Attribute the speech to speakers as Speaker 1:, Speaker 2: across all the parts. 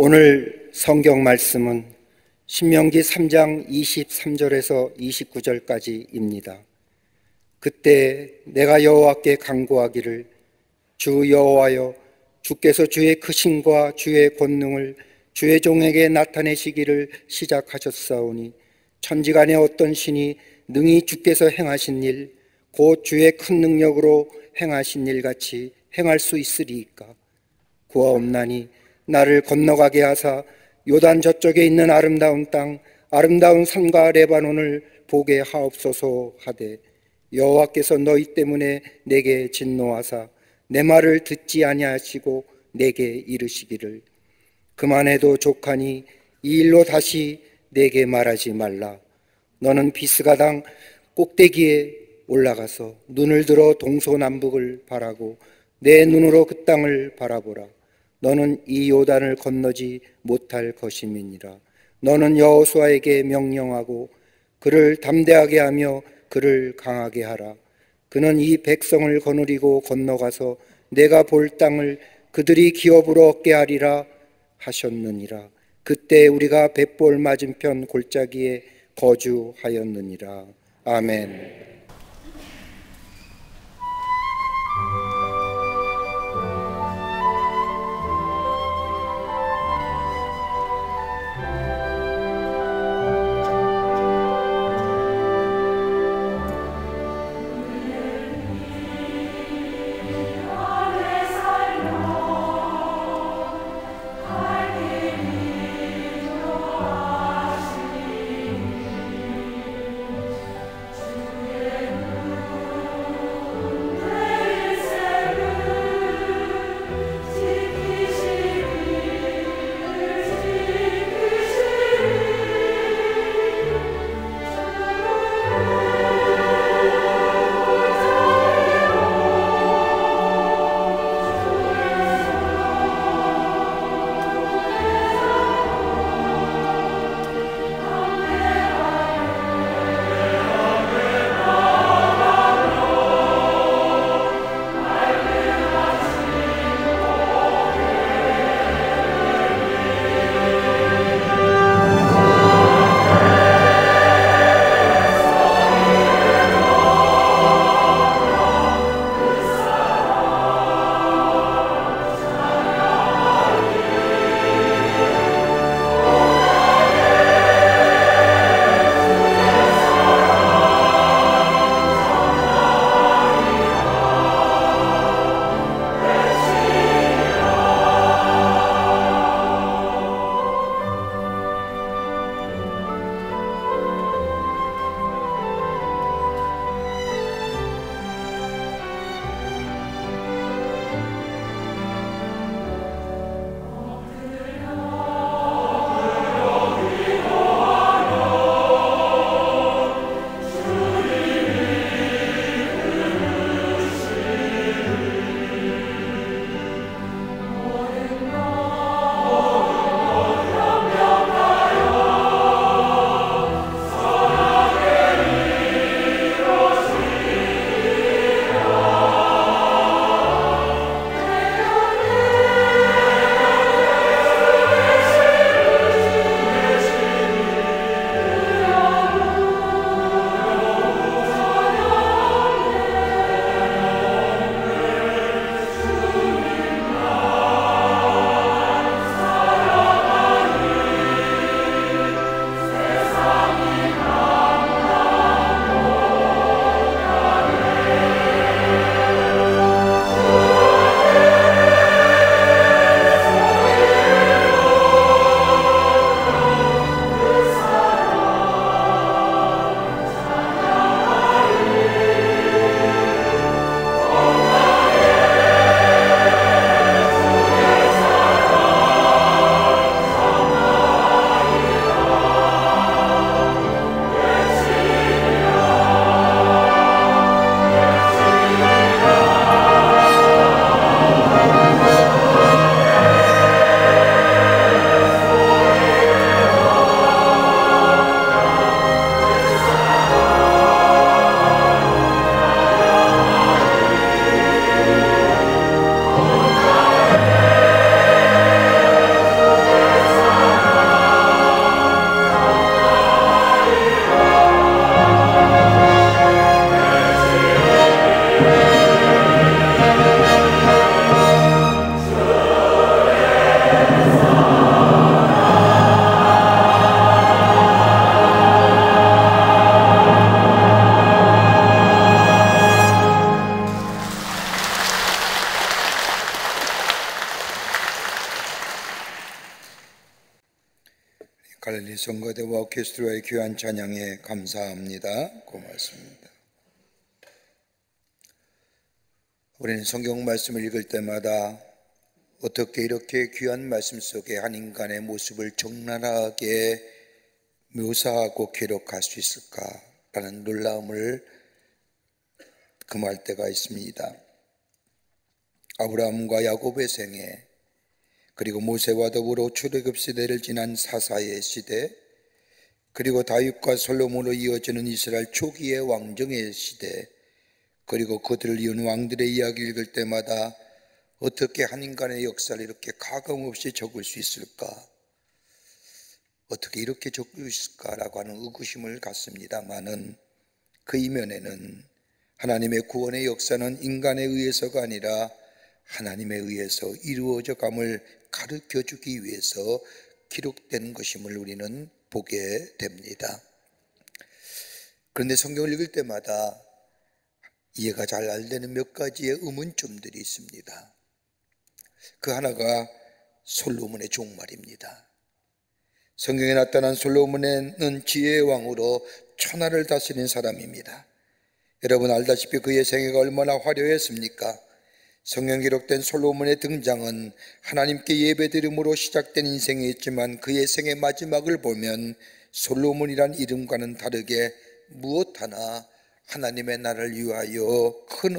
Speaker 1: 오늘 성경 말씀은 신명기 3장 23절에서 29절까지입니다. 그때 내가 여호와께 간구하기를 주 여호와여, 주께서 주의 크심과 주의 권능을 주의 종에게 나타내시기를 시작하셨사오니 천지간에 어떤 신이 능히 주께서 행하신 일, 곧 주의 큰 능력으로 행하신 일 같이 행할 수 있으리이까? 구하옵나니 나를 건너가게 하사 요단 저쪽에 있는 아름다운 땅, 아름다운 산과 레바논을 보게 하옵소서 하되, 여호와께서 너희 때문에 내게 진노하사 내 말을 듣지 아니하시고 내게 이르시기를 그만해도 족하니 이 일로 다시 내게 말하지 말라. 너는 비스가당 꼭대기에 올라가서 눈을 들어 동서남북을 바라고 내 눈으로 그 땅을 바라보라. 너는 이 요단을 건너지 못할 것임이니라. 너는 여호수아에게 명령하고 그를 담대하게 하며 그를 강하게 하라. 그는 이 백성을 거느리고 건너가서 내가 볼 땅을 그들이 기업으로 얻게 하리라 하셨느니라. 그때 우리가 벳볼 맞은편 골짜기에 거주하였느니라. 아멘.
Speaker 2: 주의 갈릴리 성가대와 오케스트라의 귀한 찬양에 감사합니다. 고맙습니다. 우리는 성경 말씀을 읽을 때마다 어떻게 이렇게 귀한 말씀 속에 한 인간의 모습을 적나라하게 묘사하고 기록할 수 있을까라는 놀라움을 금할 때가 있습니다. 아브라함과 야곱의 생애, 그리고 모세와 더불어 출애굽 시대를 지난 사사의 시대, 그리고 다윗과 솔로몬으로 이어지는 이스라엘 초기의 왕정의 시대, 그리고 그들을 이은 왕들의 이야기를 읽을 때마다 어떻게 한 인간의 역사를 이렇게 가감없이 적을 수 있을까? 어떻게 이렇게 적을 수 있을까라고 하는 의구심을 갖습니다마는 그 이면에는 하나님의 구원의 역사는 인간에 의해서가 아니라 하나님에 의해서 이루어져 감을 가르쳐 주기 위해서 기록된 것임을 우리는 보게 됩니다. 그런데 성경을 읽을 때마다 이해가 잘 안 되는 몇 가지의 의문점들이 있습니다. 그 하나가 솔로몬의 종말입니다. 성경에 나타난 솔로몬은 지혜의 왕으로 천하를 다스린 사람입니다. 여러분 알다시피 그의 생애가 얼마나 화려했습니까? 성경 기록된 솔로몬의 등장은 하나님께 예배드림으로 시작된 인생이었지만 그의 생의 마지막을 보면 솔로몬이란 이름과는 다르게 무엇 하나 하나님의 나라를 위하여 큰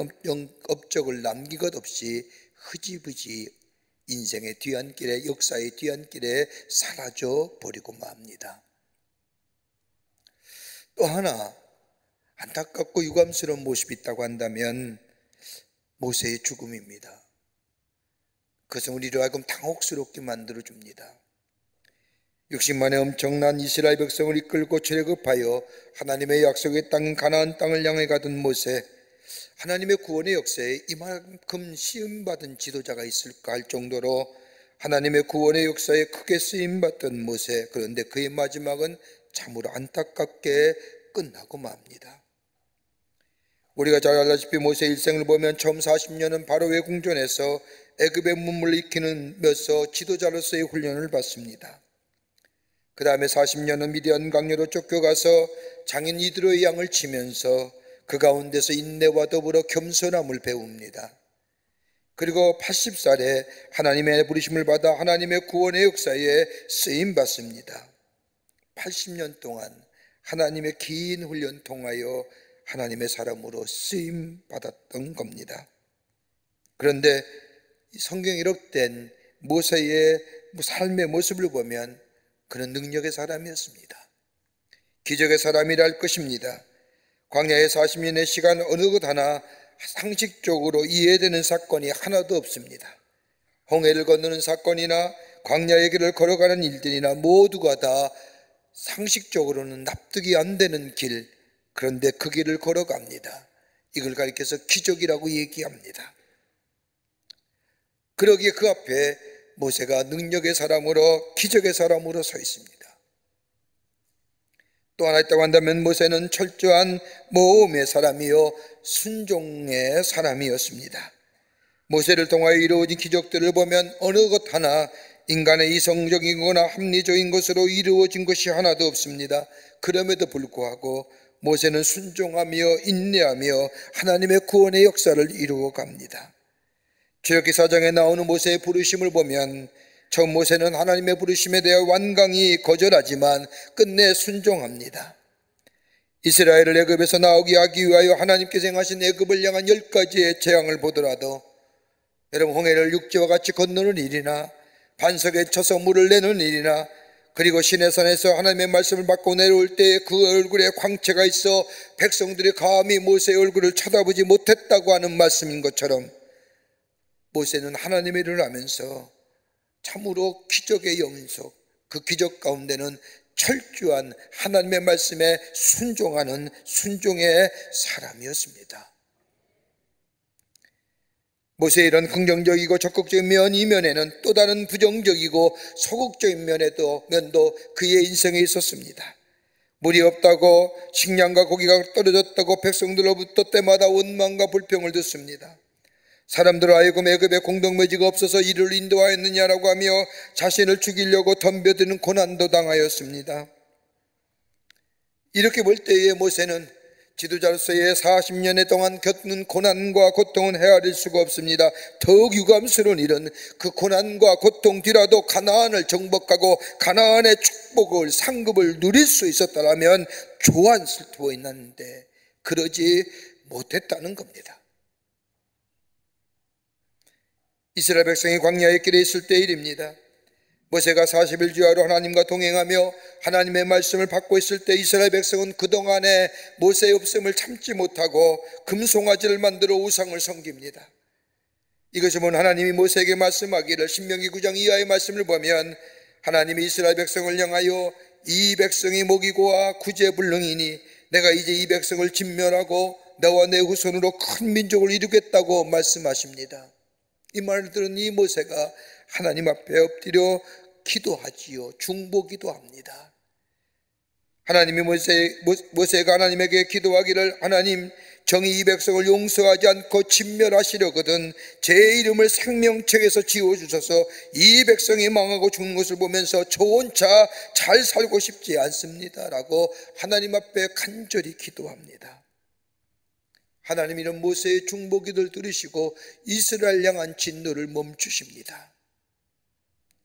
Speaker 2: 업적을 남긴 것 없이 흐지부지 인생의 뒤안길에, 역사의 뒤안길에 사라져 버리고 맙니다. 또 하나 안타깝고 유감스러운 모습이 있다고 한다면 모세의 죽음입니다. 그것은 우리로 하여금 당혹스럽게 만들어줍니다. 60만의 엄청난 이스라엘 백성을 이끌고 출애굽하여 하나님의 약속의 땅 가나안 땅을 향해 가던 모세, 하나님의 구원의 역사에 이만큼 시험받은 지도자가 있을까 할 정도로 하나님의 구원의 역사에 크게 쓰임받던 모세, 그런데 그의 마지막은 참으로 안타깝게 끝나고 맙니다. 우리가 잘 알다시피 모세 일생을 보면 처음 40년은 바로의 궁전에서 애굽의 문물을 익히면서 지도자로서의 훈련을 받습니다. 그 다음에 40년은 미디안 강요로 쫓겨가서 장인 이드로의 양을 치면서 그 가운데서 인내와 더불어 겸손함을 배웁니다. 그리고 80살에 하나님의 부르심을 받아 하나님의 구원의 역사에 쓰임받습니다. 80년 동안 하나님의 긴 훈련 통하여 하나님의 사람으로 쓰임받았던 겁니다. 그런데 성경에 기록된 모세의 삶의 모습을 보면 그는 능력의 사람이었습니다. 기적의 사람이라 할 것입니다. 광야의 40년의 시간 어느 것 하나 상식적으로 이해되는 사건이 하나도 없습니다. 홍해를 건너는 사건이나 광야의 길을 걸어가는 일들이나 모두가 다 상식적으로는 납득이 안 되는 길, 그런데 그 길을 걸어갑니다. 이걸 가리켜서 기적이라고 얘기합니다. 그러기에 그 앞에 모세가 능력의 사람으로, 기적의 사람으로 서 있습니다. 또 하나 있다고 한다면 모세는 철저한 모험의 사람이요 순종의 사람이었습니다. 모세를 통하여 이루어진 기적들을 보면 어느 것 하나 인간의 이성적인 거나 합리적인 것으로 이루어진 것이 하나도 없습니다. 그럼에도 불구하고 모세는 순종하며 인내하며 하나님의 구원의 역사를 이루어 갑니다. 출애굽기 4장에 나오는 모세의 부르심을 보면 처음 모세는 하나님의 부르심에 대해 완강히 거절하지만 끝내 순종합니다. 이스라엘을 애굽에서 나오게 하기 위하여 하나님께서 행하신 애굽을 향한 10가지의 재앙을 보더라도 여러분 홍해를 육지와 같이 건너는 일이나 반석에 쳐서 물을 내는 일이나 그리고 시내산에서 하나님의 말씀을 받고 내려올 때 그 얼굴에 광채가 있어 백성들이 감히 모세의 얼굴을 쳐다보지 못했다고 하는 말씀인 것처럼 모세는 하나님의 일을 하면서 참으로 기적의 영속, 그 기적 가운데는 철저한 하나님의 말씀에 순종하는 순종의 사람이었습니다. 모세의 이런 긍정적이고 적극적인 이면에는 또 다른 부정적이고 소극적인 면도 그의 인생에 있었습니다. 물이 없다고, 식량과 고기가 떨어졌다고 백성들로부터 때마다 원망과 불평을 듣습니다. 사람들을 하여금 애굽에 공동묘지가 없어서 이를 인도하였느냐라고 하며 자신을 죽이려고 덤벼드는 고난도 당하였습니다. 이렇게 볼 때에 모세는 지도자로서의 40년에 동안 겪는 고난과 고통은 헤아릴 수가 없습니다. 더욱 유감스러운 일은 그 고난과 고통 뒤라도 가나안을 정복하고 가나안의 축복을 상급을 누릴 수 있었다면 조안스러워했는데 그러지 못했다는 겁니다. 이스라엘 백성이 광야의 길에 있을 때 일입니다. 모세가 40일 주야로 하나님과 동행하며 하나님의 말씀을 받고 있을 때 이스라엘 백성은 그동안에 모세의 없음을 참지 못하고 금송아지를 만들어 우상을 섬깁니다. 이것이 뭐 하나님이 모세에게 말씀하기를 신명기 9장 이하의 말씀을 보면 하나님이 이스라엘 백성을 향하여 이 백성이 목이고와 구제불능이니 내가 이제 이 백성을 진멸하고 너와 내 후손으로 큰 민족을 이루겠다고 말씀하십니다. 이 말을 들은 이 모세가 하나님 앞에 엎드려 기도하지요. 중보기도 합니다. 하나님이 모세가 하나님에게 기도하기를 하나님 정의 이 백성을 용서하지 않고 진멸하시려거든 제 이름을 생명책에서 지워주셔서 이 백성이 망하고 죽는 것을 보면서 저 혼자 잘 살고 싶지 않습니다 라고 하나님 앞에 간절히 기도합니다. 하나님 이런 모세의 중보기도를 들으시고 이스라엘 향한 진노를 멈추십니다.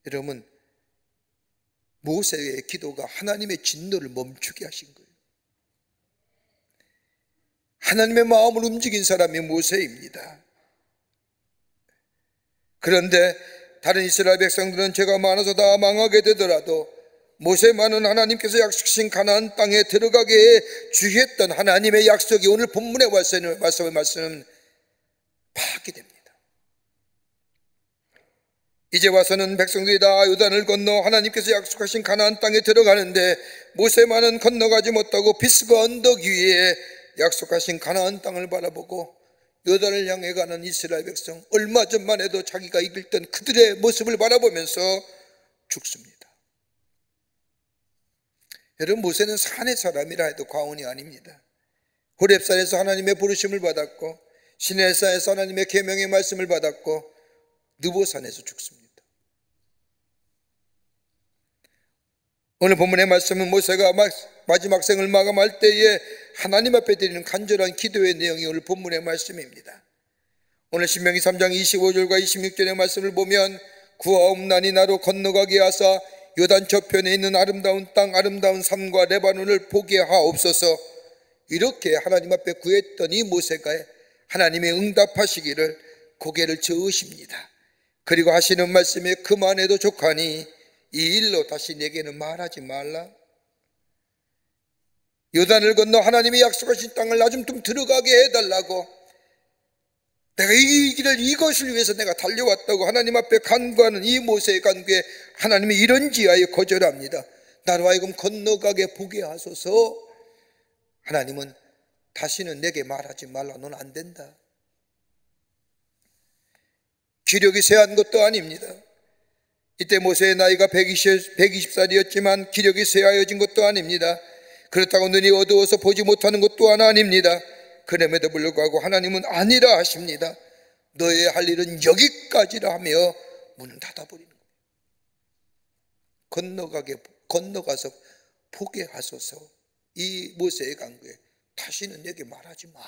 Speaker 2: 여러분, 모세의 기도가 하나님의 진노를 멈추게 하신 거예요. 하나님의 마음을 움직인 사람이 모세입니다. 그런데 다른 이스라엘 백성들은 죄가 많아서 다 망하게 되더라도 모세만은 하나님께서 약속하신 가나안 땅에 들어가게 주셨던 하나님의 약속이 오늘 본문의 말씀은 파악됩니다. 이제 와서는 백성들이 다 요단을 건너 하나님께서 약속하신 가나안 땅에 들어가는데 모세만은 건너가지 못하고 피스가 언덕 위에 약속하신 가나안 땅을 바라보고 요단을 향해 가는 이스라엘 백성, 얼마 전만 해도 자기가 이끌던 그들의 모습을 바라보면서 죽습니다. 여러분, 모세는 산의 사람이라 해도 과언이 아닙니다. 호렙산에서 하나님의 부르심을 받았고 시내산에서 하나님의 계명의 말씀을 받았고 느보산에서 죽습니다. 오늘 본문의 말씀은 모세가 마지막 생을 마감할 때에 하나님 앞에 드리는 간절한 기도의 내용이 오늘 본문의 말씀입니다. 오늘 신명기 3장 25절과 26절의 말씀을 보면 구하옵나니 나로 건너가게 하사 요단 저편에 있는 아름다운 땅 아름다운 산과 레바논을 보게 하옵소서. 이렇게 하나님 앞에 구했던 이 모세가 하나님의 응답하시기를 고개를 저으십니다. 그리고 하시는 말씀에 그만해도 족하니 이 일로 다시 내게는 말하지 말라. 요단을 건너 하나님이 약속하신 땅을 나 좀 들어가게 해달라고, 내가 이 길을 이것을 위해서 내가 달려왔다고 하나님 앞에 간구하는 이 모세의 간구에 하나님이 이런지하여 거절합니다. 나로 하여금 건너가게 보게 하소서. 하나님은 다시는 내게 말하지 말라. 넌 안 된다. 기력이 쇠한 것도 아닙니다. 이때 모세의 나이가 120살이었지만 기력이 쇠하여진 것도 아닙니다. 그렇다고 눈이 어두워서 보지 못하는 것도 아닙니다. 그럼에도 불구하고 하나님은 아니라 하십니다. 너의 할 일은 여기까지라 하며 문을 닫아버리는 거예요. 건너가서 보게 하소서. 이 모세의 간구에 다시는 내게 말하지 마.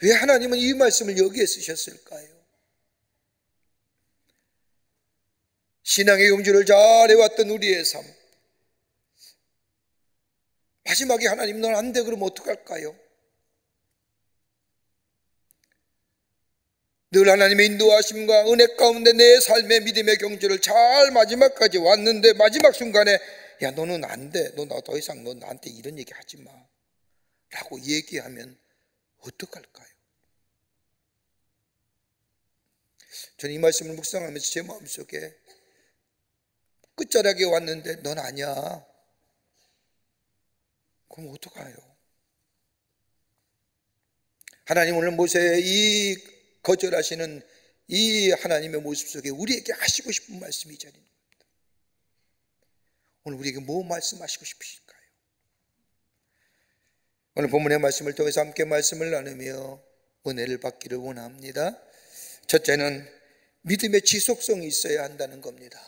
Speaker 2: 왜 하나님은 이 말씀을 여기에 쓰셨을까요? 신앙의 경주를 잘 해왔던 우리의 삶, 마지막에 하나님 넌 안 돼 그러면 어떡할까요? 늘 하나님의 인도하심과 은혜 가운데 내 삶의 믿음의 경주를 잘 마지막까지 왔는데 마지막 순간에 야 너는 안 돼, 너 나 더 이상 너 나한테 이런 얘기 하지 마 라고 얘기하면 어떡할까요? 저는 이 말씀을 묵상하면서 제 마음속에 끝자락에 왔는데 넌 아니야. 그럼 어떡해요? 하나님 오늘 모세의 이 거절하시는 이 하나님의 모습 속에 우리에게 하시고 싶은 말씀이 이 자리입니다. 오늘 우리에게 뭐 말씀하시고 싶으실까요? 오늘 본문의 말씀을 통해서 함께 말씀을 나누며 은혜를 받기를 원합니다. 첫째는 믿음의 지속성이 있어야 한다는 겁니다.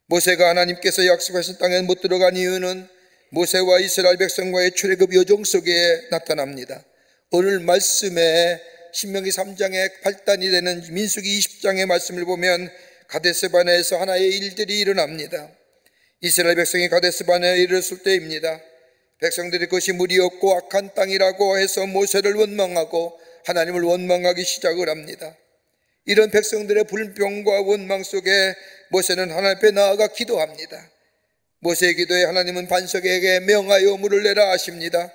Speaker 2: 모세가 하나님께서 약속하신 땅에 못 들어간 이유는 모세와 이스라엘 백성과의 출애굽 여정 속에 나타납니다. 오늘 말씀에 신명기 3장의 발단이 되는 민수기 20장의 말씀을 보면 가데스바네에서 하나의 일들이 일어납니다. 이스라엘 백성이 가데스바네에 이르렀을 때입니다. 백성들이 그것이 물이 없고 악한 땅이라고 해서 모세를 원망하고 하나님을 원망하기 시작을 합니다. 이런 백성들의 불평과 원망 속에 모세는 하나님 앞에 나아가 기도합니다. 모세의 기도에 하나님은 반석에게 명하여 물을 내라 하십니다.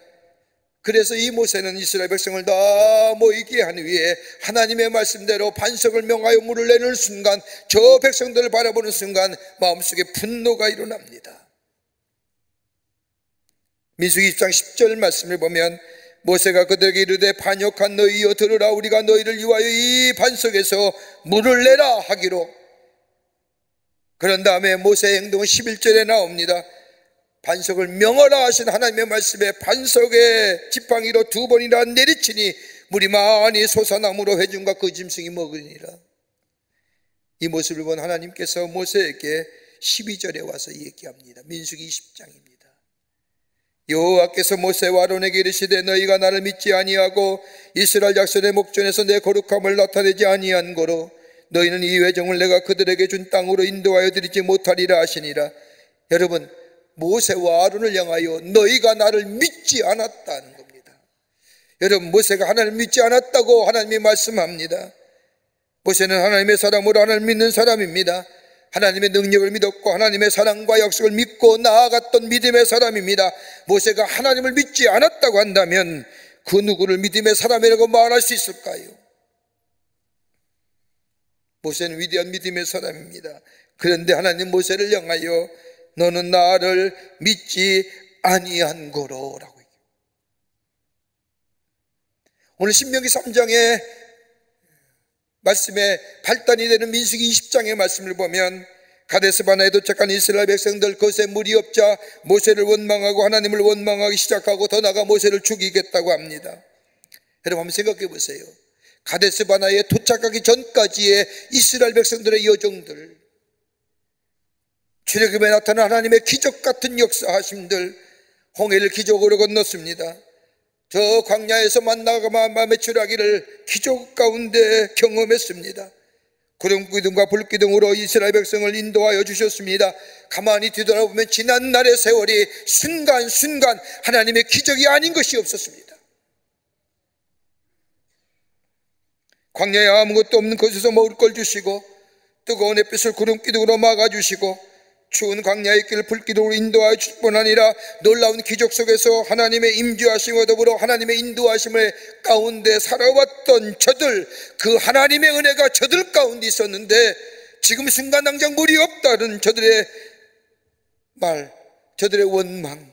Speaker 2: 그래서 이 모세는 이스라엘 백성을 다 모이게 한 후에 하나님의 말씀대로 반석을 명하여 물을 내는 순간, 저 백성들을 바라보는 순간 마음속에 분노가 일어납니다. 민수기 20장 10절 말씀을 보면 모세가 그들에게 이르되 반역한 너희여 들으라, 우리가 너희를 위하여 이 반석에서 물을 내라 하기로. 그런 다음에 모세의 행동은 11절에 나옵니다. 반석을 명하라 하신 하나님의 말씀에 반석의 지팡이로 2번이나 내리치니 물이 많이 솟아나므로 회중과 그 짐승이 먹으니라. 이 모습을 본 하나님께서 모세에게 12절에 와서 얘기합니다. 민수기 20장입니다. 여호와께서 모세와 아론에게 이르시되 너희가 나를 믿지 아니하고 이스라엘 자손의 목전에서 내 거룩함을 나타내지 아니한 고로 너희는 이 회중을 내가 그들에게 준 땅으로 인도하여 드리지 못하리라 하시니라. 여러분, 모세와 아론을 향하여 너희가 나를 믿지 않았다는 겁니다. 여러분, 모세가 하나님을 믿지 않았다고 하나님이 말씀합니다. 모세는 하나님의 사람으로 하나님을 믿는 사람입니다. 하나님의 능력을 믿었고 하나님의 사랑과 약속을 믿고 나아갔던 믿음의 사람입니다. 모세가 하나님을 믿지 않았다고 한다면 그 누구를 믿음의 사람이라고 말할 수 있을까요? 모세는 위대한 믿음의 사람입니다. 그런데 하나님 모세를 향하여 너는 나를 믿지 아니한 거로라고 얘기해요. 오늘 신명기 3장의 말씀에 발단이 되는 민수기 20장의 말씀을 보면 가데스바네에 도착한 이스라엘 백성들, 그것에 물이 없자 모세를 원망하고 하나님을 원망하기 시작하고 더 나아가 모세를 죽이겠다고 합니다. 여러분 한번 생각해 보세요. 가데스바네에 도착하기 전까지의 이스라엘 백성들의 여정들, 출애굽에 나타난 하나님의 기적 같은 역사하심들, 홍해를 기적으로 건넜습니다. 저 광야에서 만나가 매출하기를 기적 가운데 경험했습니다. 구름기둥과 불기둥으로 이스라엘 백성을 인도하여 주셨습니다. 가만히 뒤돌아보면 지난 날의 세월이 순간순간 하나님의 기적이 아닌 것이 없었습니다. 광야에 아무것도 없는 곳에서 먹을 걸 주시고 뜨거운 햇빛을 구름기둥으로 막아주시고 추운 광야의 길을 불기둥으로 인도하여 줄 뿐 아니라 놀라운 기적 속에서 하나님의 임재하심과 더불어 하나님의 인도하심의 가운데 살아왔던 저들, 그 하나님의 은혜가 저들 가운데 있었는데 지금 순간 당장 물이 없다는 저들의 말, 저들의 원망,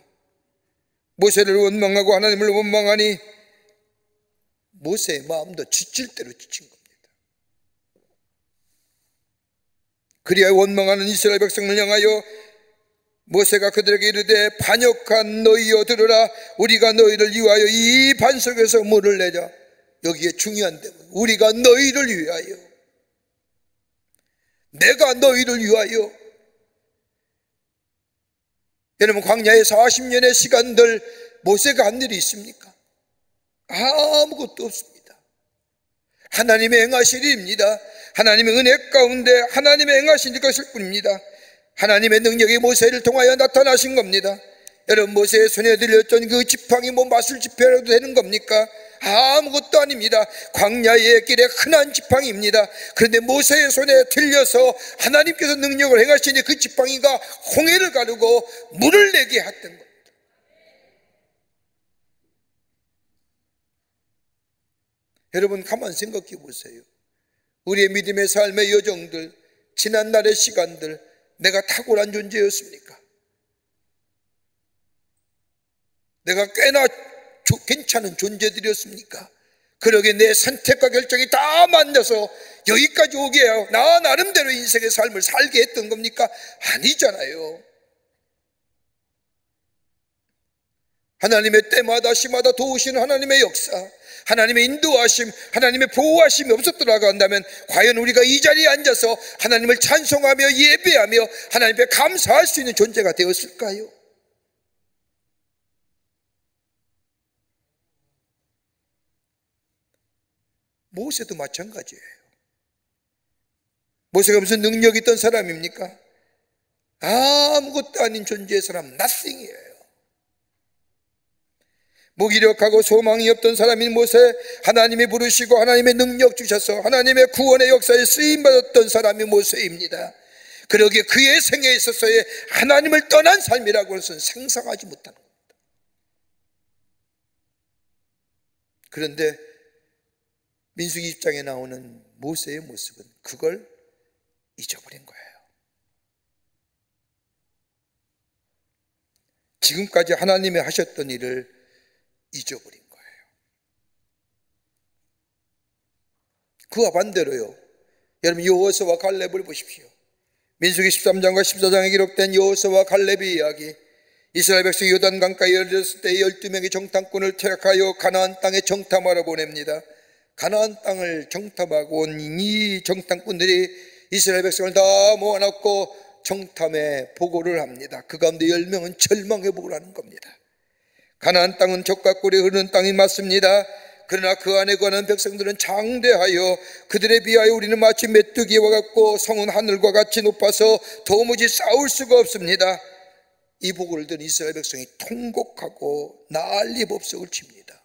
Speaker 2: 모세를 원망하고 하나님을 원망하니 모세의 마음도 지칠 대로 지친 겁니다. 그리하여 원망하는 이스라엘 백성을 향하여 모세가 그들에게 이르되 반역한 너희여 들으라, 우리가 너희를 위하여 이 반석에서 물을 내자. 여기에 중요한 대목, 우리가 너희를 위하여, 내가 너희를 위하여. 여러분, 광야의 40년의 시간들 모세가 한 일이 있습니까? 아무것도 없습니다. 하나님의 행하실 일입니다. 하나님의 은혜 가운데 하나님의 행하신 것일 뿐입니다. 하나님의 능력이 모세를 통하여 나타나신 겁니다. 여러분, 모세의 손에 들렸던 그 지팡이 뭐 마술 지팡이라도 되는 겁니까? 아무것도 아닙니다. 광야의 길에 흔한 지팡이입니다. 그런데 모세의 손에 들려서 하나님께서 능력을 행하시니 그 지팡이가 홍해를 가르고 물을 내게 했던 겁니다. 여러분 가만 생각해 보세요. 우리의 믿음의 삶의 여정들, 지난날의 시간들, 내가 탁월한 존재였습니까? 내가 꽤나 괜찮은 존재들이었습니까? 그러게 내 선택과 결정이 다 맞아서 여기까지 오게 해요. 나 나름대로 인생의 삶을 살게 했던 겁니까? 아니잖아요. 하나님의 때마다 시마다 도우시는 하나님의 역사, 하나님의 인도하심, 하나님의 보호하심이 없었더라고 한다면 과연 우리가 이 자리에 앉아서 하나님을 찬송하며 예배하며 하나님께 감사할 수 있는 존재가 되었을까요? 모세도 마찬가지예요. 모세가 무슨 능력이 있던 사람입니까? 아무것도 아닌 존재의 사람, nothing이에요. 무기력하고 소망이 없던 사람인 모세, 하나님이 부르시고 하나님의 능력 주셔서 하나님의 구원의 역사에 쓰임받았던 사람이 모세입니다. 그러기에 그의 생애에 있어서의 하나님을 떠난 삶이라고 해서는 상상하지 못하는 겁니다. 그런데 민수기 20장에 나오는 모세의 모습은 그걸 잊어버린 거예요. 지금까지 하나님이 하셨던 일을 잊어버린 거예요. 그와 반대로요, 여러분 여호수아와 갈렙을 보십시오. 민수기 13장과 14장에 기록된 여호수아와 갈렙의 이야기, 이스라엘 백성이 요단강가에 이르렀을 때 12명의 정탐꾼을 퇴학하여 가나안 땅에 정탐하러 보냅니다. 가나안 땅을 정탐하고 온 이 정탐꾼들이 이스라엘 백성을 다 모아놓고 정탐에 보고를 합니다. 그 가운데 10명은 절망의 보고를 하는 겁니다. 가나안 땅은 젖과 꿀이 흐르는 땅이 맞습니다. 그러나 그 안에 거하는 백성들은 장대하여 그들에 비하여 우리는 마치 메뚜기와 같고 성은 하늘과 같이 높아서 도무지 싸울 수가 없습니다. 이 보고를 들은 이스라엘 백성이 통곡하고 난리법석을 칩니다.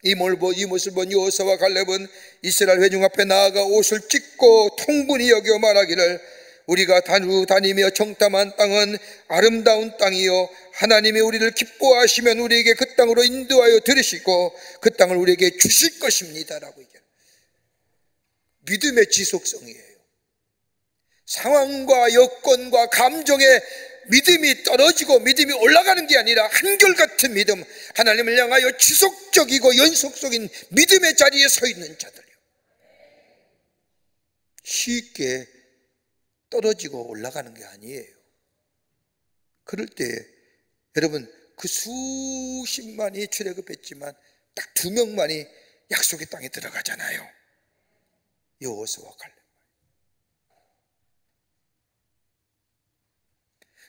Speaker 2: 이 모습을 본 여호수아와 갈렙은 이스라엘 회중 앞에 나아가 옷을 찢고 통분히 여겨 말하기를 우리가 다니며 정탐한 땅은 아름다운 땅이요 하나님이 우리를 기뻐하시면 우리에게 그 땅으로 인도하여 들으시고 그 땅을 우리에게 주실 것입니다 라고 얘기합니다. 믿음의 지속성이에요. 상황과 여건과 감정에 믿음이 떨어지고 믿음이 올라가는 게 아니라 한결같은 믿음, 하나님을 향하여 지속적이고 연속적인 믿음의 자리에 서 있는 자들이요, 쉽게 떨어지고 올라가는 게 아니에요. 그럴 때 여러분 그 수십만이 출애굽했지만 딱 2명만이 약속의 땅에 들어가잖아요. 여호수아와 갈렙.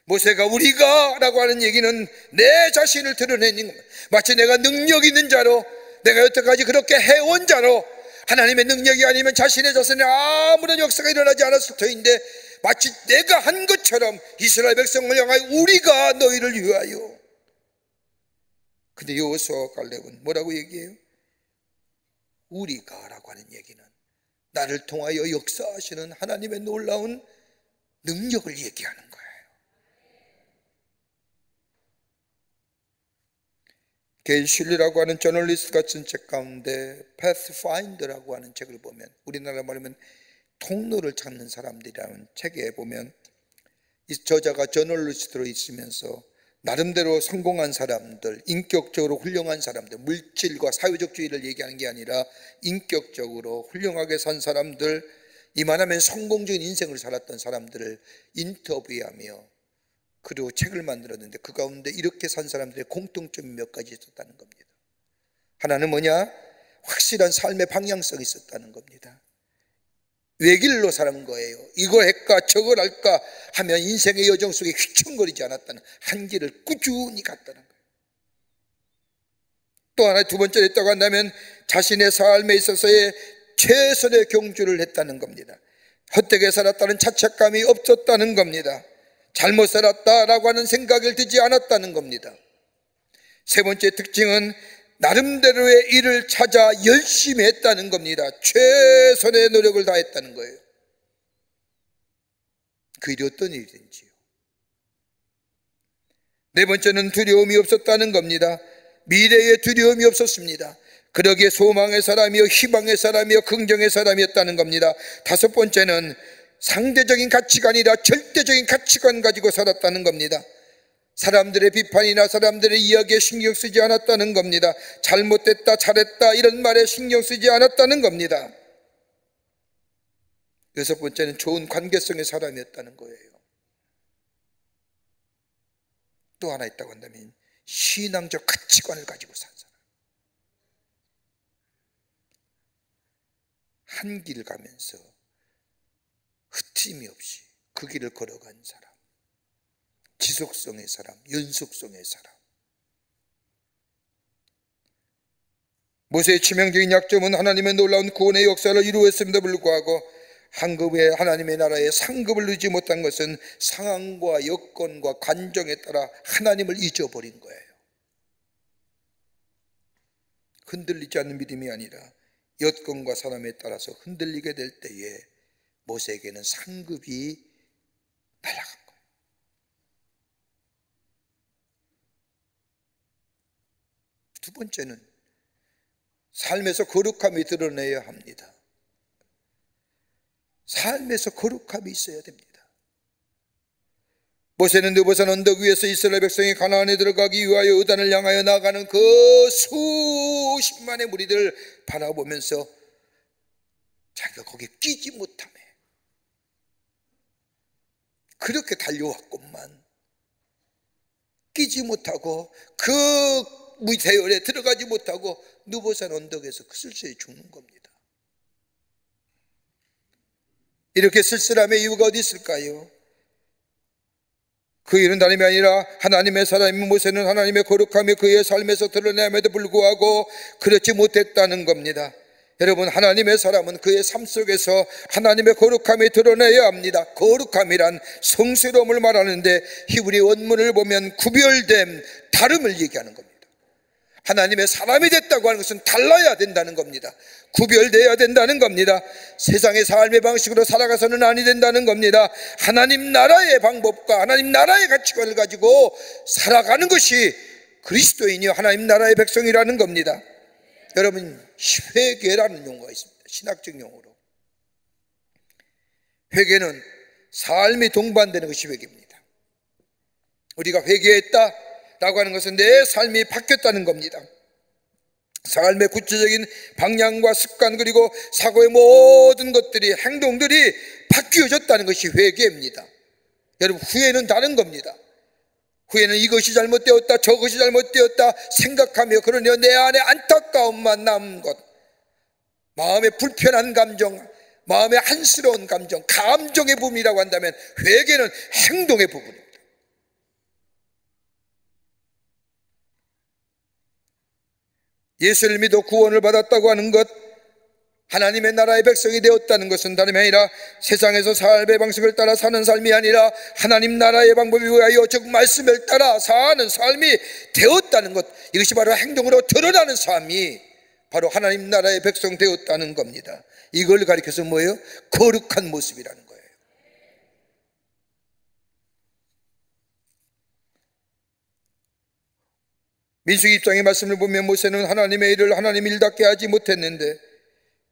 Speaker 2: 모세가 우리가 라고 하는 얘기는 내 자신을 드러내는 겁니다. 마치 내가 능력 있는 자로, 내가 여태까지 그렇게 해온 자로, 하나님의 능력이 아니면 자신의 자손에 아무런 역사가 일어나지 않았을 터인데 마치 내가 한 것처럼 이스라엘 백성을 향하여 우리가 너희를 위하여. 근데 여호수아와 갈렙은 뭐라고 얘기해요? 우리가 라고 하는 얘기는 나를 통하여 역사하시는 하나님의 놀라운 능력을 얘기하는 거예요. 게일 슐리라고 하는 저널리스트가 쓴 책 가운데 Pathfinder라고 하는 책을 보면, 우리나라 말하면 통로를 찾는 사람들이라는 책에 보면 이 저자가 저널리스트로 있으면서 나름대로 성공한 사람들, 인격적으로 훌륭한 사람들, 물질과 사회적주의를 얘기하는 게 아니라 인격적으로 훌륭하게 산 사람들, 이만하면 성공적인 인생을 살았던 사람들을 인터뷰하며 그리고 책을 만들었는데 그 가운데 이렇게 산 사람들의 공통점이 몇 가지 있었다는 겁니다. 하나는 뭐냐? 확실한 삶의 방향성이 있었다는 겁니다. 외길로 사는 거예요. 이거 할까 저걸 할까 하면 인생의 여정 속에 휘청거리지 않았다는, 한 길을 꾸준히 갔다는 거예요. 또 하나, 두 번째로 있다고 한다면 자신의 삶에 있어서의 최선의 경주를 했다는 겁니다. 헛되게 살았다는 자책감이 없었다는 겁니다. 잘못 살았다라고 하는 생각을 들지 않았다는 겁니다. 세 번째 특징은 나름대로의 일을 찾아 열심히 했다는 겁니다. 최선의 노력을 다했다는 거예요. 그 일이 어떤 일이든지요. 네 번째는 두려움이 없었다는 겁니다. 미래에 두려움이 없었습니다. 그러기에 소망의 사람이요 희망의 사람이요 긍정의 사람이었다는 겁니다. 다섯 번째는 상대적인 가치가 아니라 절대적인 가치관 가지고 살았다는 겁니다. 사람들의 비판이나 사람들의 이야기에 신경 쓰지 않았다는 겁니다. 잘못됐다 잘했다 이런 말에 신경 쓰지 않았다는 겁니다. 여섯 번째는 좋은 관계성의 사람이었다는 거예요. 또 하나 있다고 한다면 신앙적 가치관을 가지고 산 사람, 한 길 가면서 흩임이 없이 그 길을 걸어간 사람, 지속성의 사람, 연속성의 사람. 모세의 치명적인 약점은 하나님의 놀라운 구원의 역사를 이루었음에도 불구하고 한급의 하나님의 나라에 상급을 누리지 못한 것은 상황과 여건과 관정에 따라 하나님을 잊어버린 거예요. 흔들리지 않는 믿음이 아니라 여건과 사람에 따라서 흔들리게 될 때에 모세에게는 상급이 날아간 거예요. 두 번째는 삶에서 거룩함이 드러내야 합니다. 삶에서 거룩함이 있어야 됩니다. 모세는 느보산 언덕 위에서 이스라엘 백성이 가나안에 들어가기 위하여 요단을 향하여 나가는 그 수십만의 무리들을 바라보면서 자기가 거기에 끼지 못하며 그렇게 달려왔건만 끼지 못하고 그 무대열에 들어가지 못하고 느보산 언덕에서 그 쓸쓸히 죽는 겁니다. 이렇게 쓸쓸함의 이유가 어디 있을까요? 그 일은 다름이 아니라 하나님의 사람인 모세는 하나님의 거룩함이 그의 삶에서 드러남에도 불구하고 그렇지 못했다는 겁니다. 여러분, 하나님의 사람은 그의 삶 속에서 하나님의 거룩함이 드러나야 합니다. 거룩함이란 성스러움을 말하는데 히브리 원문을 보면 구별됨, 다름을 얘기하는 겁니다. 하나님의 사람이 됐다고 하는 것은 달라야 된다는 겁니다. 구별되어야 된다는 겁니다. 세상의 삶의 방식으로 살아가서는 아니 된다는 겁니다. 하나님 나라의 방법과 하나님 나라의 가치관을 가지고 살아가는 것이 그리스도인이요 하나님 나라의 백성이라는 겁니다. 여러분, 회개라는 용어가 있습니다. 신학적 용어로. 회개는 삶이 동반되는 것이 회개입니다. 우리가 회개했다 라고 하는 것은 내 삶이 바뀌었다는 겁니다. 삶의 구체적인 방향과 습관 그리고 사고의 모든 것들이, 행동들이 바뀌어졌다는 것이 회개입니다. 여러분, 후회는 다른 겁니다. 후회는 이것이 잘못되었다, 저것이 잘못되었다 생각하며 그러니 내 안에 안타까움만 남은 것, 마음의 불편한 감정, 마음의 안쓰러운 감정, 감정의 부분이라고 한다면 회개는 행동의 부분입니다. 예수를 믿어 구원을 받았다고 하는 것, 하나님의 나라의 백성이 되었다는 것은 다름이 아니라 세상에서 삶의 방식을 따라 사는 삶이 아니라 하나님 나라의 방법에 의하여 즉 말씀을 따라 사는 삶이 되었다는 것, 이것이 바로 행동으로 드러나는 삶이 바로 하나님 나라의 백성 되었다는 겁니다. 이걸 가리켜서 뭐예요? 거룩한 모습이라는 거예요. 민수기 입장의 말씀을 보면 모세는 하나님의 일을 하나님 일답게 하지 못했는데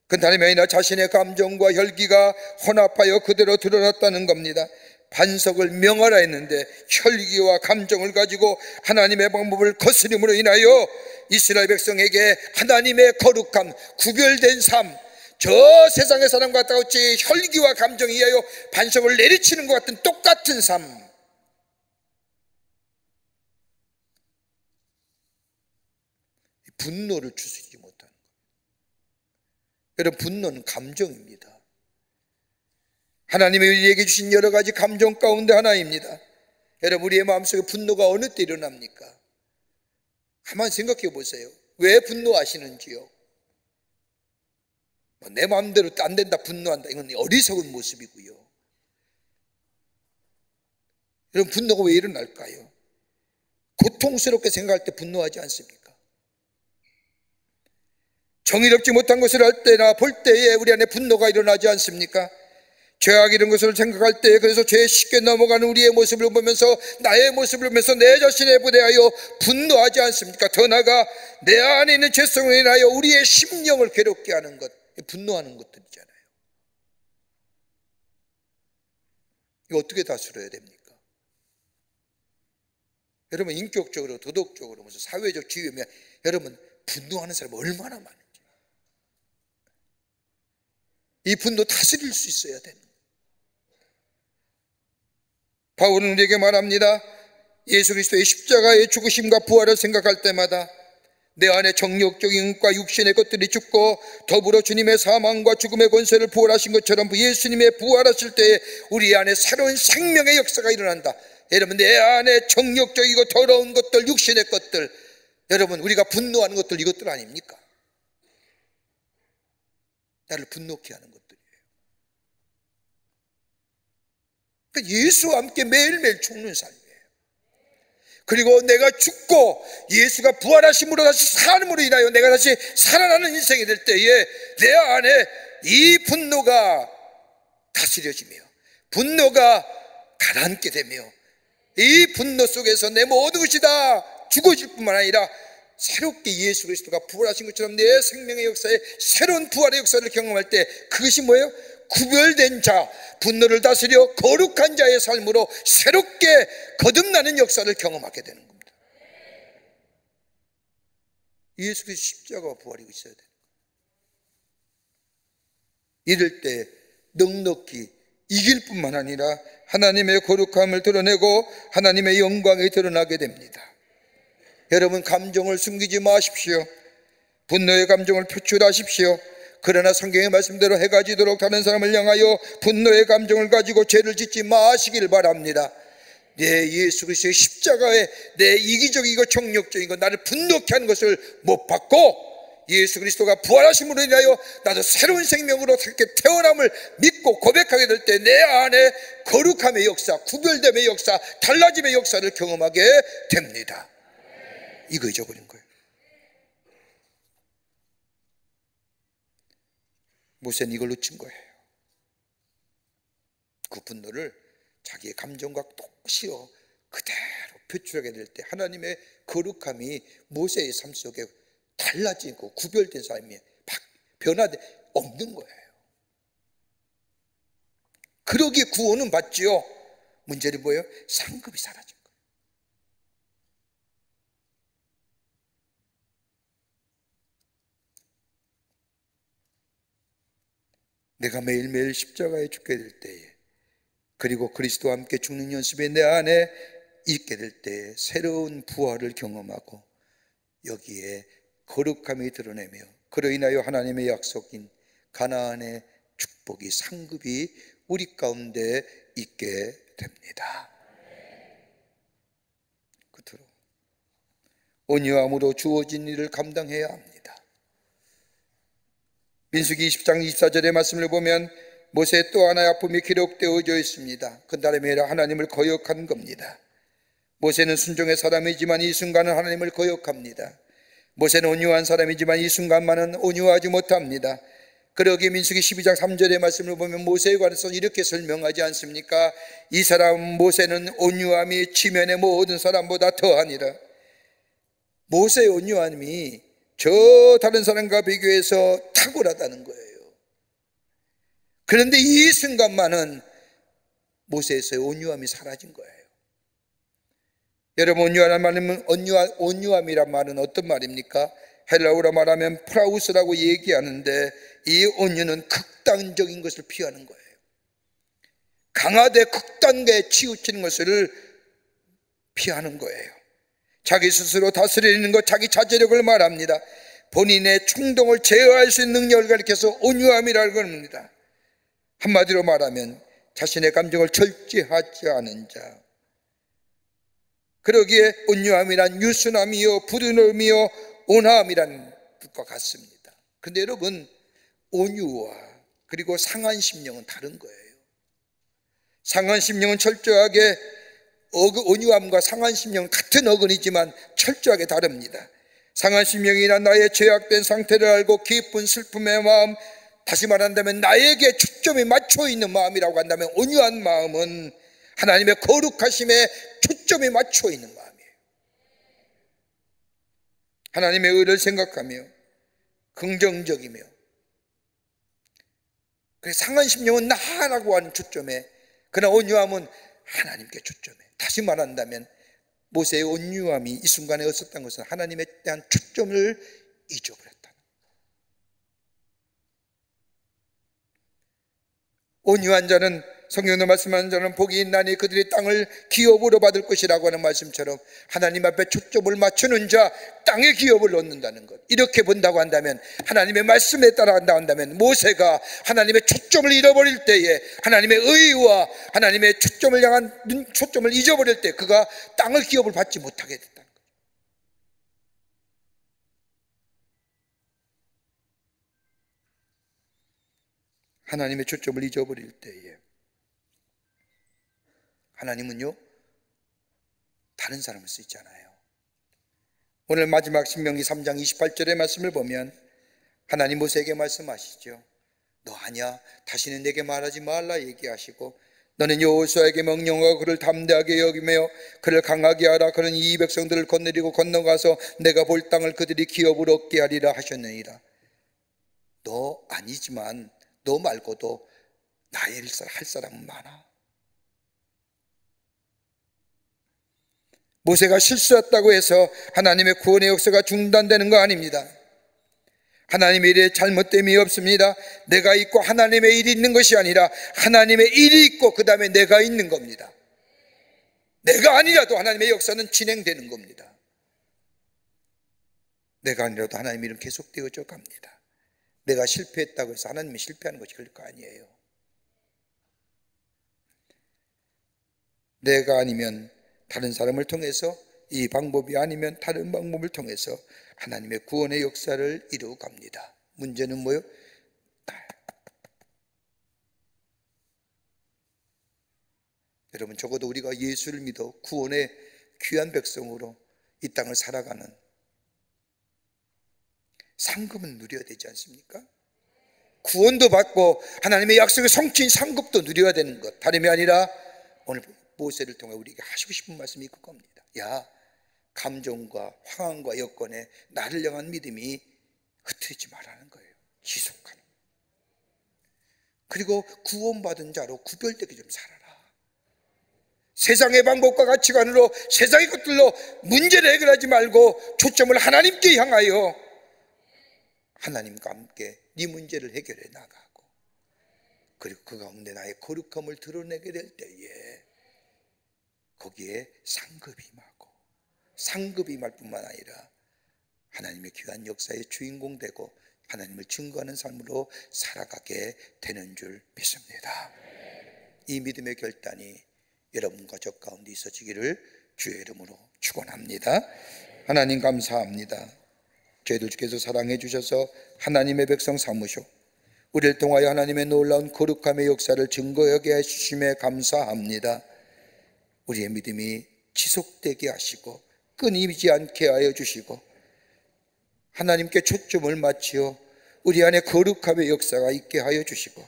Speaker 2: 그 다름이 아니라 자신의 감정과 혈기가 혼합하여 그대로 드러났다는 겁니다. 반석을 명하라 했는데 혈기와 감정을 가지고 하나님의 방법을 거스림으로 인하여 이스라엘 백성에게 하나님의 거룩함, 구별된 삶, 저 세상의 사람과 같이 혈기와 감정에 의하여 반석을 내리치는 것 같은 똑같은 삶, 분노를 추스리지 못하는 겁니다. 여러분, 분노는 감정입니다. 하나님이 우리에게 주신 여러 가지 감정 가운데 하나입니다. 여러분, 우리의 마음속에 분노가 어느 때 일어납니까? 한번 생각해 보세요. 왜 분노하시는지요? 내 마음대로 안 된다, 분노한다, 이건 어리석은 모습이고요. 여러분, 분노가 왜 일어날까요? 고통스럽게 생각할 때 분노하지 않습니까? 정의롭지 못한 것을 할 때나 볼 때에 우리 안에 분노가 일어나지 않습니까? 죄악 이런 것을 생각할 때, 그래서 죄에 쉽게 넘어가는 우리의 모습을 보면서, 나의 모습을 보면서 내 자신에 대하여 분노하지 않습니까? 더 나아가 내 안에 있는 죄성을 인하여 우리의 심령을 괴롭게 하는 것, 분노하는 것들이잖아요. 이거 어떻게 다스려야 됩니까? 여러분, 인격적으로, 도덕적으로, 무슨 사회적 지위면 여러분, 분노하는 사람이 얼마나 많은지, 이 분노 다스릴 수 있어야 되는. 바울은 우리에게 말합니다. 예수 그리스도의 십자가의 죽으심과 부활을 생각할 때마다 내 안에 정욕적인 것과 육신의 것들이 죽고 더불어 주님의 사망과 죽음의 권세를 부활하신 것처럼 예수님의 부활하실 때에 우리 안에 새로운 생명의 역사가 일어난다. 여러분, 내 안에 정욕적이고 더러운 것들, 육신의 것들, 여러분 우리가 분노하는 것들, 이것들 아닙니까? 나를 분노케 하는 것들이에요. 그러니까 예수와 함께 매일매일 죽는 삶이에요. 그리고 내가 죽고 예수가 부활하심으로 다시 삶으로 인하여 내가 다시 살아나는 인생이 될 때에 내 안에 이 분노가 다스려지며 분노가 가라앉게 되며 이 분노 속에서 내 모든 것이 다 죽어질 뿐만 아니라 새롭게 예수 그리스도가 부활하신 것처럼 내 생명의 역사에 새로운 부활의 역사를 경험할 때 그것이 뭐예요? 구별된 자, 분노를 다스려 거룩한 자의 삶으로 새롭게 거듭나는 역사를 경험하게 되는 겁니다. 예수 그리스도 십자가와 부활이 있어야 돼요. 이럴 때 넉넉히 이길 뿐만 아니라 하나님의 거룩함을 드러내고 하나님의 영광이 드러나게 됩니다. 여러분, 감정을 숨기지 마십시오. 분노의 감정을 표출하십시오. 그러나 성경의 말씀대로 해가 지도록 다른 사람을 향하여 분노의 감정을 가지고 죄를 짓지 마시길 바랍니다. 내 예수 그리스도의 십자가에 내 이기적이고 정욕적이고 나를 분노케 하는 것을 못 받고 예수 그리스도가 부활하심으로 인하여 나도 새로운 생명으로 새롭게 태어남을 믿고 고백하게 될 때 내 안에 거룩함의 역사, 구별됨의 역사, 달라짐의 역사를 경험하게 됩니다. 이거 잊어버린 거예요. 모세는 이걸 놓친 거예요. 그 분노를 자기의 감정과 똑시어 그대로 표출하게 될 때 하나님의 거룩함이 모세의 삶 속에 달라지고 구별된 삶이 변화돼 없는 거예요. 그러기에 구원은 받지요. 문제는 뭐예요? 상급이 사라진 거예요. 내가 매일매일 십자가에 죽게 될 때에, 그리고 그리스도와 함께 죽는 연습이 내 안에 있게 될 때에 새로운 부활을 경험하고 여기에 거룩함이 드러내며 그로 인하여 하나님의 약속인 가나안의 축복이, 상급이 우리 가운데 있게 됩니다. 끝으로 온유함으로 주어진 일을 감당해야 합니다. 민수기 20장 24절의 말씀을 보면 모세의 또 하나의 아픔이 기록되어져 있습니다. 그날의 아니라 하나님을 거역한 겁니다. 모세는 순종의 사람이지만 이 순간은 하나님을 거역합니다. 모세는 온유한 사람이지만 이 순간만은 온유하지 못합니다. 그러기에 민수기 12장 3절의 말씀을 보면 모세에 관해서 이렇게 설명하지 않습니까? 이 사람 모세는 온유함이 지면의 모든 사람보다 더하니라. 모세의 온유함이 저 다른 사람과 비교해서 탁월하다는 거예요. 그런데 이 순간만은 모세에서의 온유함이 사라진 거예요. 여러분, 온유함이란 말은 어떤 말입니까? 헬라어로 말하면 프라우스라고 얘기하는데 이 온유는 극단적인 것을 피하는 거예요. 강하되 극단에 치우치는 것을 피하는 거예요. 자기 스스로 다스리는 것, 자기 자제력을 말합니다. 본인의 충동을 제어할 수 있는 능력을 가리켜서 온유함이라고 합니다. 한마디로 말하면 자신의 감정을 절제하지 않은 자. 그러기에 온유함이란 유순함이요 부드러움이요 온화함이란 뜻과 같습니다. 그런데 여러분, 온유와 그리고 상한심령은 다른 거예요. 상한심령은 철저하게, 온유함과 상한심령은 같은 어근이지만 철저하게 다릅니다. 상한심령이란 나의 죄악된 상태를 알고 기쁜 슬픔의 마음, 다시 말한다면 나에게 초점이 맞춰 있는 마음이라고 한다면, 온유한 마음은 하나님의 거룩하심에 초점이 맞춰 있는 마음이에요. 하나님의 의를 생각하며 긍정적이며, 상한심령은 나라고 하는 초점에, 그러나 온유함은 하나님께 초점에. 다시 말한다면 모세의 온유함이 이 순간에 없었던 것은 하나님에 대한 초점을 잊어버렸다. 온유한 자는 성경도 말씀하는 자는 복이 있나니 그들이 땅을 기업으로 받을 것이라고 하는 말씀처럼 하나님 앞에 초점을 맞추는 자 땅의 기업을 얻는다는 것, 이렇게 본다고 한다면, 하나님의 말씀에 따라간다고 한다면, 모세가 하나님의 초점을 잃어버릴 때에, 하나님의 의와 하나님의 초점을 향한 초점을 잊어버릴 때 그가 땅의 기업을 받지 못하게 됐다는 거예요. 하나님의 초점을 잊어버릴 때에 하나님은요 다른 사람을 쓰잖아요. 오늘 마지막 신명기 3장 28절의 말씀을 보면 하나님 모세에게 말씀하시죠. 너 아냐, 다시는 내게 말하지 말라 얘기하시고, 너는 여호수아에게 명령하고 그를 담대하게 여기며 그를 강하게 하라. 그는 이 백성들을 건너리고 건너가서 내가 볼 땅을 그들이 기업으로 얻게 하리라 하셨느니라. 너 아니지만 너 말고도 나의 일 할 사람은 많아. 모세가 실수했다고 해서 하나님의 구원의 역사가 중단되는 거 아닙니다. 하나님의 일에 잘못됨이 없습니다. 내가 있고 하나님의 일이 있는 것이 아니라 하나님의 일이 있고 그 다음에 내가 있는 겁니다. 내가 아니라도 하나님의 역사는 진행되는 겁니다. 내가 아니라도 하나님의 일은 계속되어져 갑니다. 내가 실패했다고 해서 하나님이 실패하는 것이 그럴 거 아니에요. 내가 아니면 다른 사람을 통해서, 이 방법이 아니면 다른 방법을 통해서 하나님의 구원의 역사를 이루어 갑니다. 문제는 뭐예요? 여러분, 적어도 우리가 예수를 믿어 구원의 귀한 백성으로 이 땅을 살아가는 상급은 누려야 되지 않습니까? 구원도 받고 하나님의 약속의 성취인 상급도 누려야 되는 것, 다름이 아니라 오늘 모세를 통해 우리에게 하시고 싶은 말씀이 그겁니다. 야, 감정과 황황과 여건에 나를 향한 믿음이 흐트리지 말라는 거예요. 지속하는. 그리고 구원받은 자로 구별되게 좀 살아라. 세상의 방법과 가치관으로, 세상의 것들로 문제를 해결하지 말고 초점을 하나님께 향하여 하나님과 함께 네 문제를 해결해 나가고, 그리고 그 가운데 나의 거룩함을 드러내게 될 때에 거기에 상급이 임하고, 상급이 임할 뿐만 아니라 하나님의 귀한 역사의 주인공 되고 하나님을 증거하는 삶으로 살아가게 되는 줄 믿습니다. 이 믿음의 결단이 여러분과 저 가운데 있어지기를 주의 이름으로 축원합니다. 하나님 감사합니다. 저희들 주께서 사랑해 주셔서 하나님의 백성 삼으시고 우리를 통하여 하나님의 놀라운 거룩함의 역사를 증거하게 해주심에 감사합니다. 우리의 믿음이 지속되게 하시고 끊이지 않게 하여 주시고 하나님께 초점을 맞추어 우리 안에 거룩함의 역사가 있게 하여 주시고,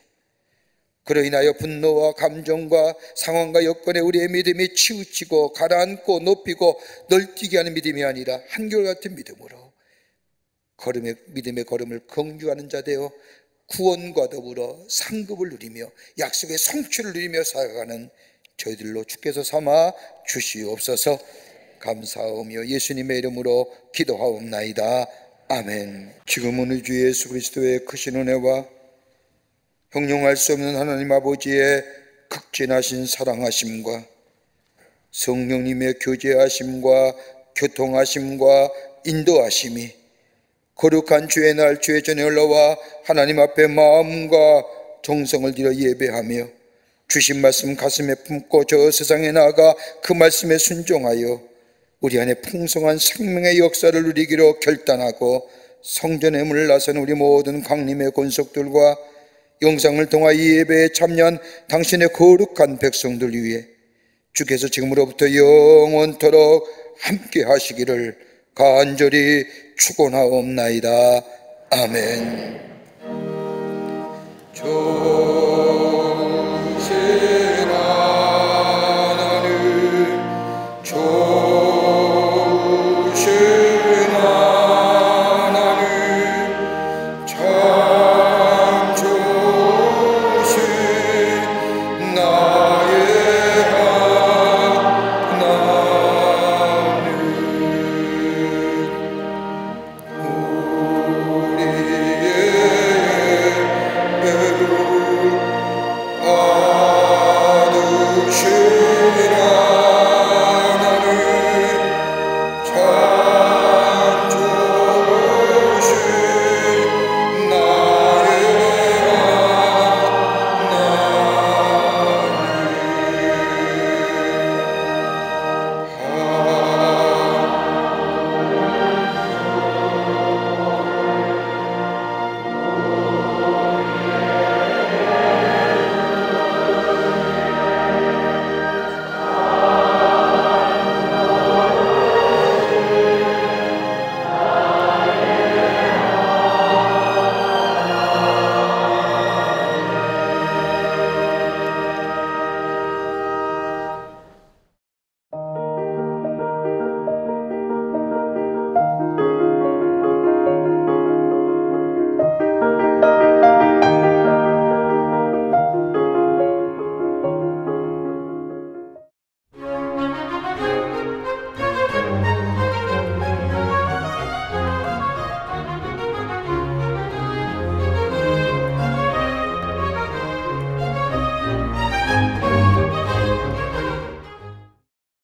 Speaker 2: 그로 인하여 분노와 감정과 상황과 여건에 우리의 믿음이 치우치고 가라앉고 높이고 널뛰게 하는 믿음이 아니라 한결같은 믿음으로 믿음의 걸음을 경주하는 자 되어 구원과 더불어 상급을 누리며 약속의 성취를 누리며 살아가는 저희들로 주께서 삼아 주시옵소서. 감사하며 예수님의 이름으로 기도하옵나이다. 아멘. 지금은 우리 주 예수 그리스도의 크신 은혜와 형용할 수 없는 하나님 아버지의 극진하신 사랑하심과 성령님의 교제하심과 교통하심과 인도하심이 거룩한 주의 날 주의 전에 올라와 하나님 앞에 마음과 정성을 들여 예배하며 주신 말씀 가슴에 품고 저 세상에 나아가 그 말씀에 순종하여 우리 안에 풍성한 생명의 역사를 누리기로 결단하고 성전의 문을 나서는 우리 모든 강림의 권속들과 영상을 통하여 이 예배에 참여한 당신의 거룩한 백성들 위해 주께서 지금으로부터 영원토록 함께 하시기를 간절히 축원하옵나이다. 아멘.